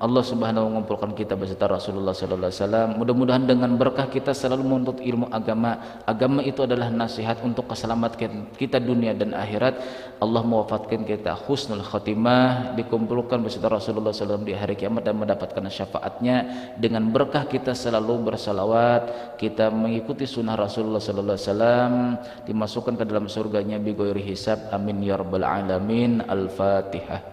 Allah Subhanahu mengumpulkan kita beserta Rasulullah sallallahu alaihi wasallam. Mudah-mudahan dengan berkah kita selalu menuntut ilmu agama. Agama itu adalah nasihat untuk keselamatan kita dunia dan akhirat. Allah mewafatkan kita husnul khatimah, dikumpulkan beserta Rasulullah sallallahu alaihi wasallam di hari kiamat dan mendapatkan syafaatnya. Dengan berkah kita selalu bersalawat, kita mengikuti sunnah Rasulullah sallallahu alaihi wasallam, dimasukkan ke dalam surganya bi ghairi hisab. Amin ya rabbal alamin. Al-Fatihah.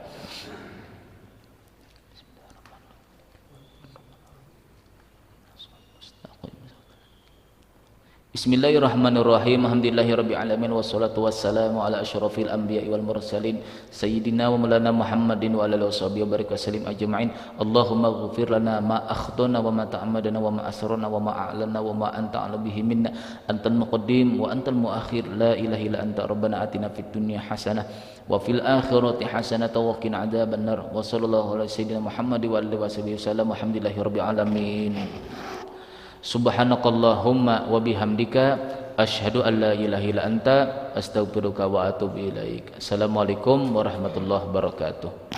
Bismillahirrahmanirrahim. Alhamdulillahirabbil alamin wassalatu wassalamu ala asyrafil anbiya'i wal mursalin sayyidina wa maulana Muhammadin wa ala alihi washabihi wa barik wasallim ajma'in. Allahumma ighfir lana ma akhtana wa ma ta'ammadna wa ma asrarna wa ma a'lana wa ma anta a'lamu bihi minna, antal muqaddim wa antal muakhir, la ilaha illa anta, rabbana atina fid dunya hasanah wa fil akhirati hasanah wa qina adzabannar. Wa sallallahu ala sayyidina Muhammad wa alihi washabihi wasallam. Alhamdulillahirabbil alamin. Subhanakallahumma wa bihamdika asyhadu an la ilaha illa anta astaghfiruka wa atubu ilaik. Assalamualaikum warahmatullahi wabarakatuh.